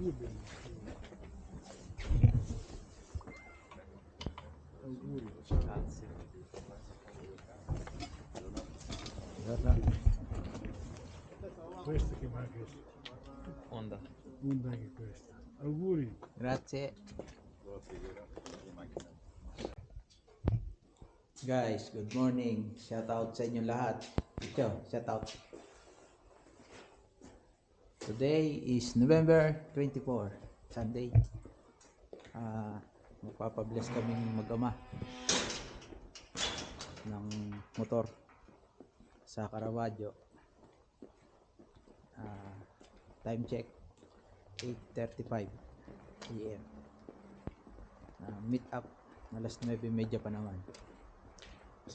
Questo che mi ha chiesto. Honda. Honda che questa. Auguri. Grazie. Guys, good morning. Shout out sa inyo lahat. Ito, shout out. Today is November 24, Sunday. Magpapabless kaming mag-ama ng motor sa Caravaggio. Time check 8:35 AM. Meet up alas 9:30 pa naman. Mas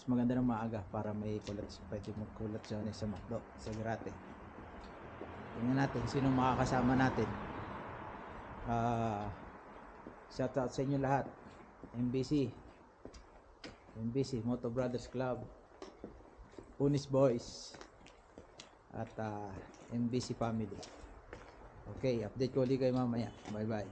maganda ng maaga para may kulat, pwede magkulat sa McDo, sa Grate. Tingnan natin sino makakasama natin. Shout out sa inyo lahat. MBC Moto Brothers Club, Punis Boys, at MBC Family. Okay, update ko ulit kayo mamaya. Bye bye.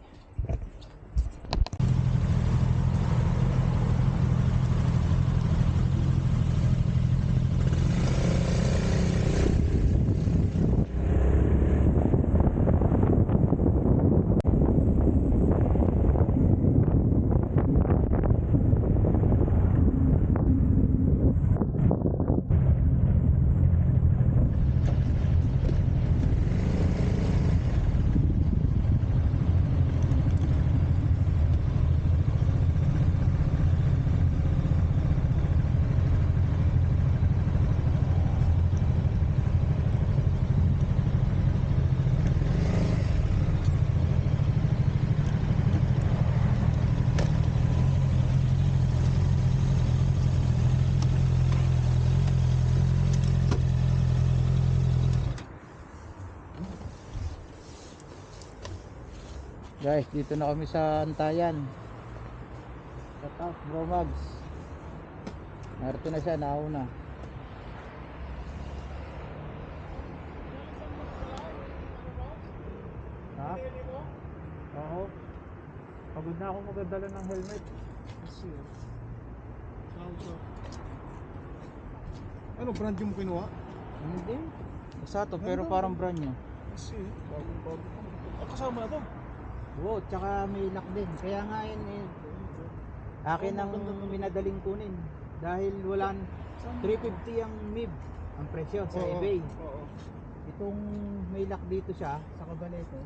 Guys, dito na kami sa Antayan. Shout out Bro Mags. Narito na siya, nauna. Ha? Oo. Pagod na ako magdala ng helmet. Kasi ano brand yung kinuha? Hindi. Isa to, pero parang brand new. Kasi bagong-bago. Kasama na to. Oo, tsaka may lock din. Kaya nga yun akin ang minadaling kunin. Dahil wala 350 ang MIB ang presyo sa eBay. Oo. Itong may lock dito siya sa Cabaleto.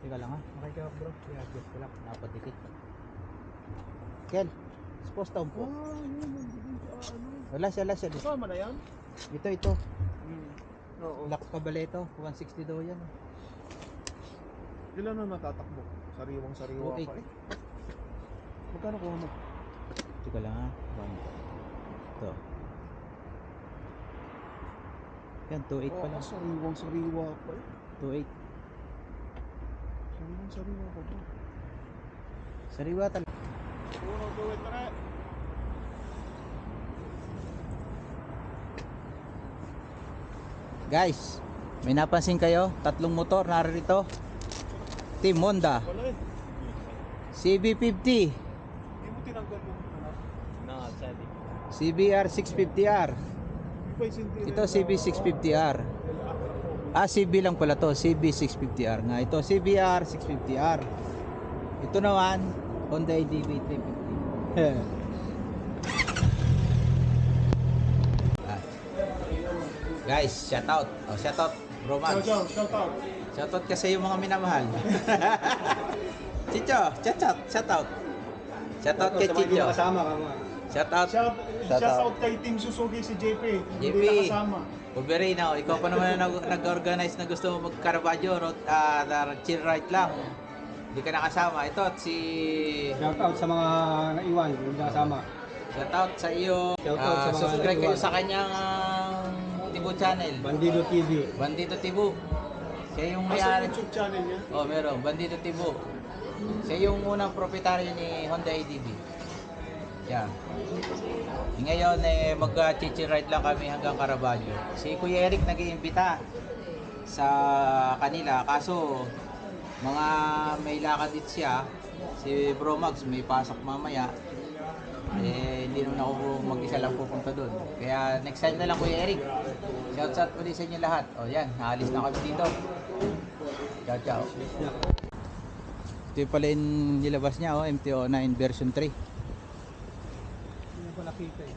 Teka lang ha, makikita bro. I-adjust ko lang, napadikit. Kel, suppose down po. Yun. Wala siya dito. Kasama na yan? Ito. Oo. Lock Cabaleto, 160 daw yan. Ilan na natatakbo? Sariwang-sariwa pa eh. Magkano ko mo? Teka lang ha. Ito. Yan, 2.8 pa lang. Sariwang-sariwa pa eh. 2.8. Sariwang-sariwa pa ba? Sariwa talaga. Uno, tuwid na rin. Guys, may napansin kayo? Tatlong motor narito. Team Honda. Wala eh. CB50. Hindi mo tinanggal yung CBR 650R. Ito CB 650R. CB lang pala to, CB 650R nga. Ito CBR 650R. Ito naman Honda DB 350. Guys, shout out Bro Mags. Shout out. Shoutout kasi yung mga minamahal. Chicho, shoutout kay Chicho. Shoutout kay Team Suzuki si JP. Hindi nakasama. Wolverine, ikaw pa naman nag-organize na gusto mo mag-Caravaggio, chill ride lang. Hindi ka nakasama. Ito si Shoutout sa mga naiwan, hindi nakasama. shoutout sa iyo. Shoutout sa mga Subscribe kayo naiwan. sa kanyang Tibo channel. Bandido TV. Bandito Tibo. Siya yung Sa may-ari. YouTube channel niya. Oh, meron. Bandito Tibo. Siya yung unang proprietaryo ni Honda ADB. Yan. Ngayon, mag-chichi ride lang kami hanggang Caravaggio. Si Kuya Eric nag-iimbita sa kanila. Kaso, mga may lakad din siya. Si Bro Max may pasok mamaya. Hindi naman ako mag-isa lang pupunta doon. Kaya next time na lang Kuya Eric. Shout po din sa inyo lahat. O yan, naalis na kami dito. Ciao, ciao. Ito yung pala yung nilabas niya, MT-09 version 3. Hindi ko nakita eh.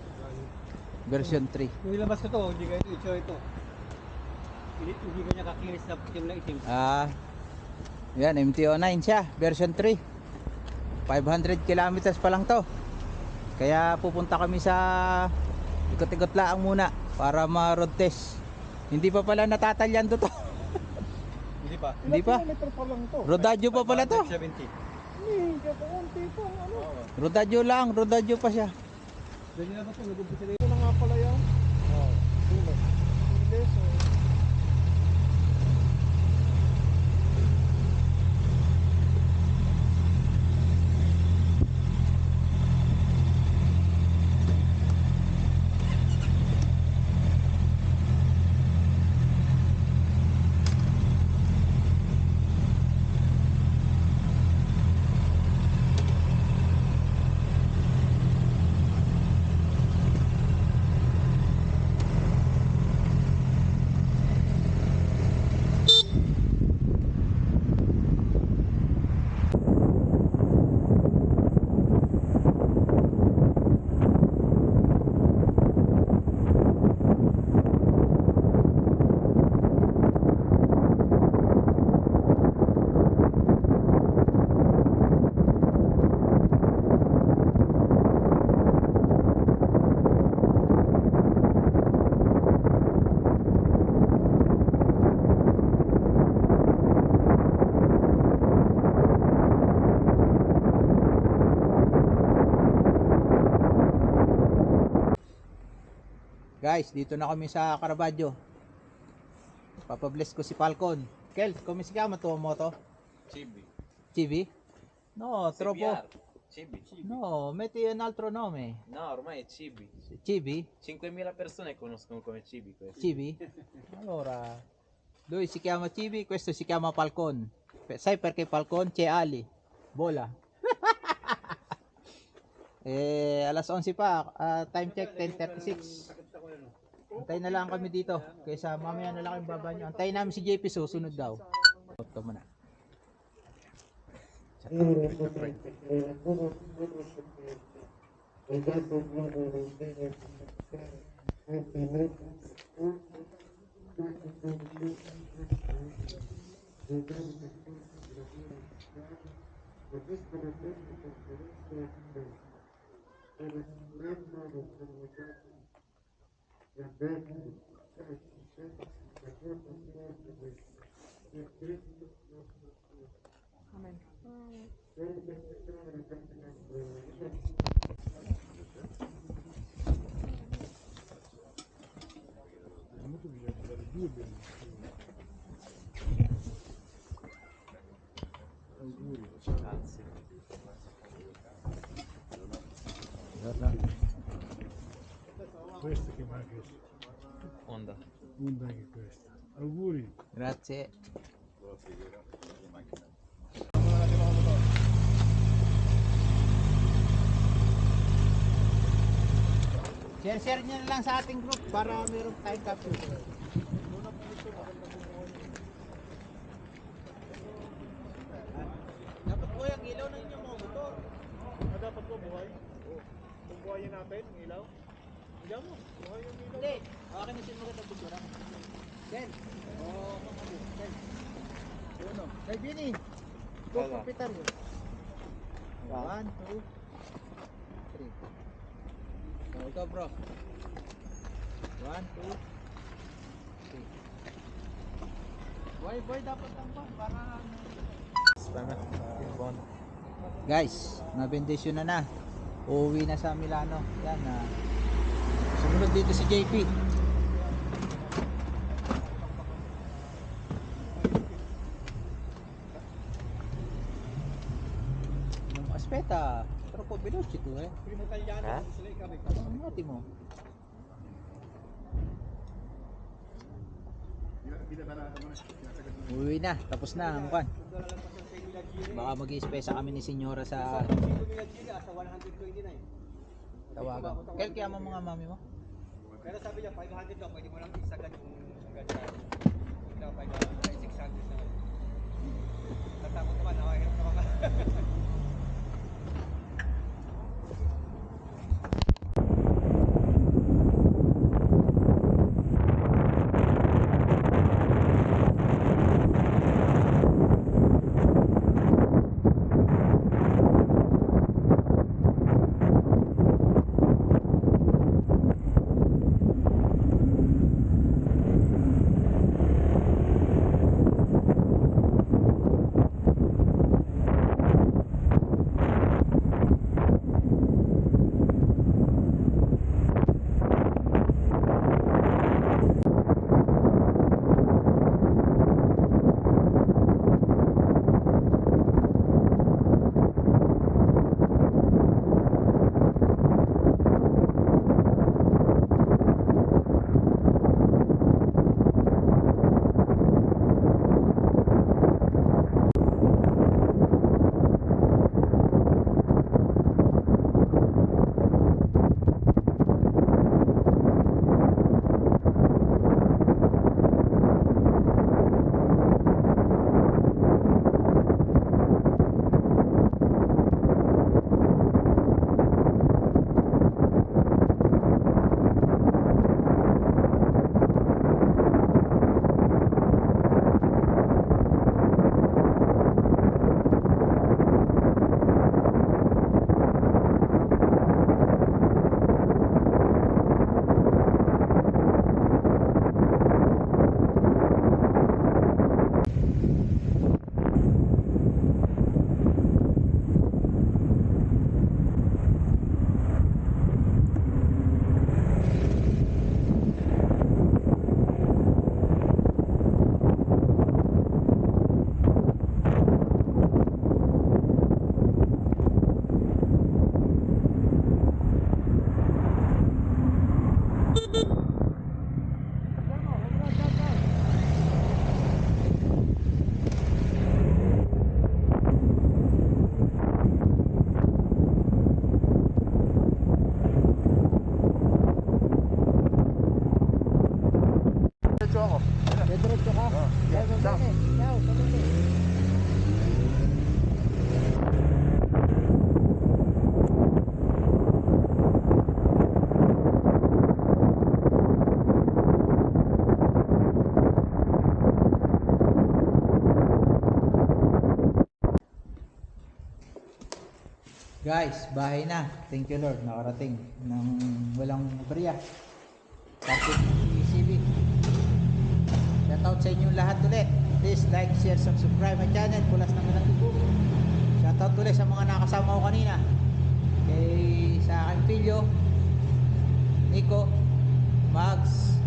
Version 3. Yung ilabas ko to, hindi ka ito. Hindi ka niya kakinis na putim na itim. Yan, MT-09 siya, version 3. 500 kilometers pa lang to. Kaya pupunta kami sa ikot-ikot laang muna para ma-road test. Hindi pa pala natatalyan to. Hindi pa. Hindi pa. Kilometer pa lang to. Rodadyo pa pala to. 70. Hindi, kaunti pa. Ano? Rodadyo lang, rodadyo pa siya. Ganyan na ba ito? Nag-umpisa na Ito na nga pala yan. Oo. Tulo. Hindi, so... Guys, dito na kami sa Caravaggio. Papabless ko si Falcon. Kel, come si chiama tuo moto? Cibi. Civi? No, troppo. Cibi. No, metti un altro nome. No, ormai è Cibi. Civi? 5.000 persone conoscono come Cibi questo. Civi? Allora, lui si chiama Civi, questo si chiama Falcon. Sai perché Falcon? C'è ali. Bola. Alas 11 pa, time check 10:36. Antayin na lang kami dito. Kaysa mamaya na lang kami baba nyo. Antayin namin si JP, susunod daw. Ito muna. Grazie. Questo che manca. Honda. Honda anche questo. Auguri. Grazie. Share nyo na lang sa ating group para meron tayong capture. Dapat po yung ilaw ng inyong mga motor. Dapat ko buhay. Kung buhayin natin, ang ilaw. Diyan mo, buhay yung ilaw. Hindi, akin na siya magandang picture. Ken. Oo, Ken. Uno. Kay Bini. Go Wala. Peter yun. 1, 2, 3. So, ito bro. 1, 2, 3. Boy, dapat lang ba? Para guys, na-bendisyon na. Uuwi na sa Milano. Yan na. Sumunod dito si JP. Aspetta, troppo veloce tu Primo tagliano, Eh? sila ikaw. Un attimo. Uwi na, tapos na ang bukan. Baka mag-ispesa kami ni Senyora sa 5 kilo chili sa 129. tawagan. Kel, kaya mo mga mami mo? Pero sabi niya 500 daw, pwede mo lang isagan yung ganyan. Hindi na 500, ay 600 na. Tatakot naman, nakahirap naman. Diretso ka. Guys, bahay na. Thank you Lord. Nakarating ng walang aberya. Parking ECB. Shout out sa inyong lahat ulit. Please like, share, subscribe my channel. Pulas naman ang ibo. Shout out ulit sa mga nakasama ko kanina. Sa aking Pilyo, Nico, Mags,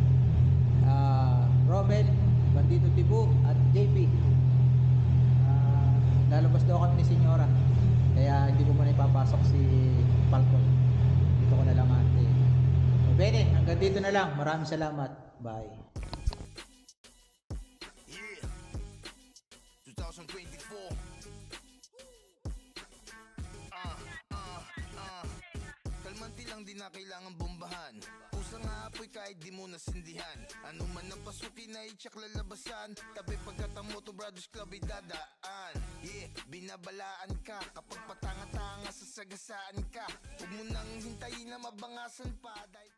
Romel, Bandito Tibu, at JP. Lalabas daw kami ni Senyora. Kaya hindi ko muna ipapasok si Falcon. Dito ko na lang ate. O bene, hanggang dito na lang. Maraming salamat. Bye. Yeah, 2024. Kalmanti lang di na kailangan bombahan. Pusa nga apoy kahit di mo nasindihan. Ano man ang pasukin na i-check lalabasan. Tabi pagkat ang Moto Brothers Club ay dadaan. Yeah, binabalaan ka kapag patanga-tanga sasagasaan ka. Huwag mo nang hintayin na mabangasan pa dahil